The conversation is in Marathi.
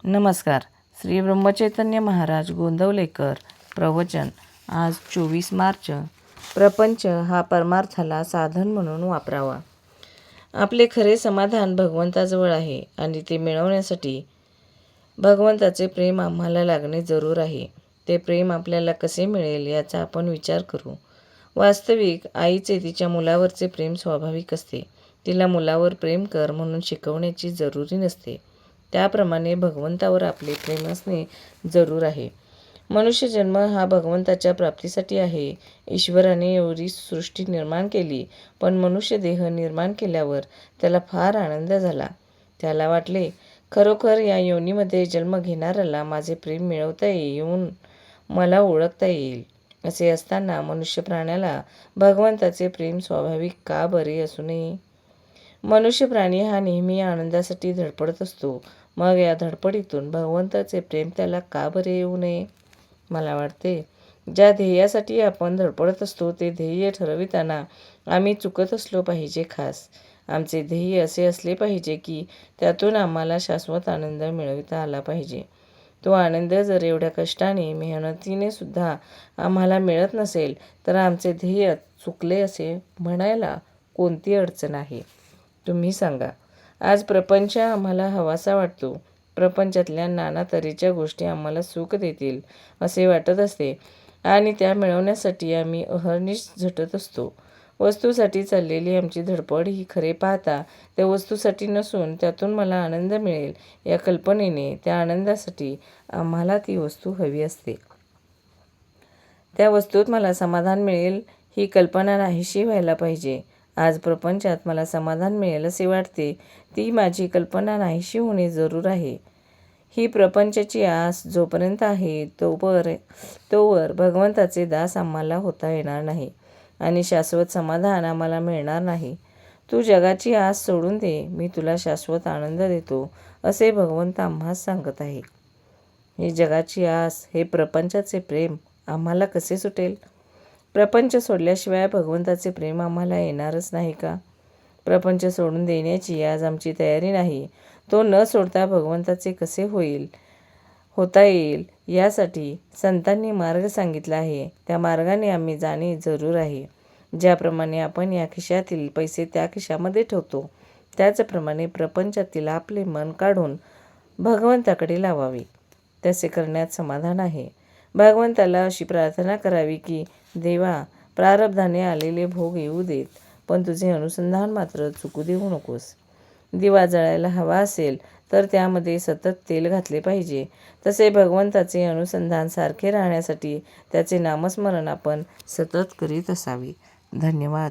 नमस्कार. श्री ब्रह्मचैतन्य महाराज गोंदवलेकर. प्रवचन. आज 24 मार्च. प्रपंच हा परमार्थाला साधन म्हणून वापरावा. आपले खरे समाधान भगवंताजवळ आहे आणि ते मिळवण्यासाठी भगवंताचे प्रेम आम्हाला लागणे जरूर आहे. ते प्रेम आपल्याला कसे मिळेल याचा आपण विचार करू. वास्तविक आईचे तिच्या मुलावरचे प्रेम स्वाभाविक असते. तिला मुलावर प्रेम कर म्हणून शिकवण्याची जरुरी नसते. त्याप्रमाणे भगवंतावर आपले प्रेम असणे जरूर आहे. मनुष्य जन्म हा भगवंताच्या प्राप्तीसाठी आहे. ईश्वराने एवढी सृष्टी निर्माण केली, पण मनुष्य देह निर्माण केल्यावर त्याला फार आनंद झाला. त्याला वाटले, खरोखर या योनीमध्ये जन्म घेणाऱ्याला माझे प्रेम मिळवता येऊन मला ओळखता येईल. असे असताना मनुष्य प्राण्याला भगवंताचे प्रेम स्वाभाविक का बरे असू नये? मनुष्य प्राणी हा नेहमी आनंदासाठी धडपडत असतो. मग या धडपडीतून भगवंताचे प्रेम त्याला का बरे येऊ नये? मला वाटते, ज्या ध्येयासाठी आपण धडपडत असतो ते ध्येय ठरविताना आम्ही चुकत असलो पाहिजे. खास आमचे ध्येय असे असले पाहिजे की त्यातून आम्हाला शाश्वत आनंद मिळविता आला पाहिजे. तो आनंद जर एवढ्या कष्टाने, मेहनतीने सुद्धा आम्हाला मिळत नसेल तर आमचे ध्येय चुकले असे म्हणायला कोणती अडचण आहे? तुम्ही सांगा. आज प्रपंच आम्हाला हवासा वाटतो. प्रपंचातल्या नाना तऱ्हेच्या गोष्टी आम्हाला सुख देतील असे वाटत असते आणि त्या मिळवण्यासाठी आम्ही अहर्निश झटत असतो. वस्तूसाठी चाललेली आमची धडपड ही खरे पाहता त्या वस्तूसाठी नसून त्यातून मला आनंद मिळेल या कल्पनेने, त्या आनंदासाठी आम्हाला ती वस्तू हवी असते. त्या वस्तूत मला समाधान मिळेल ही कल्पना नाहीशी व्हायला पाहिजे. आज प्रपंचात मला समाधान मिळेल असे वाटते, ती माझी कल्पना नाहीशी होणे जरूर आहे. ही प्रपंचाची आस जोपर्यंत आहे तोवर भगवंताचे दास आम्हाला होता येणार नाही आणि शाश्वत समाधान आम्हाला मिळणार नाही. तू जगाची आस सोडून दे, मी तुला शाश्वत आनंद देतो असे भगवंत आम्हास सांगत आहे. ही जगाची आस, हे प्रपंचाचे प्रेम आम्हाला कसे सुटेल? प्रपंच सोडल्याशिवाय भगवंताचे प्रेम आम्हाला येणारच नाही का? प्रपंच सोडून देण्याची आज आमची तयारी नाही. तो न सोडता भगवंताचे कसे होता येईल यासाठी संतांनी मार्ग सांगितला आहे. त्या मार्गाने आम्ही जाणे जरूर आहे. ज्याप्रमाणे आपण या खिशातील पैसे त्या खिशामध्ये ठेवतो, त्याचप्रमाणे प्रपंचातील आपले मन काढून भगवंताकडे लावावे. तसे करण्यात समाधान आहे. भगवंताला अशी प्रार्थना करावी की देवा, प्रारब्धाने आलेले भोग येऊ देत, पण तुझे अनुसंधान मात्र चुकू देऊ नकोस. दिवा जळायला हवा असेल तर त्यामध्ये सतत तेल घातले पाहिजे. तसे भगवंताचे अनुसंधान सारखे राहण्यासाठी त्याचे नामस्मरण आपण सतत करीत असावे. धन्यवाद.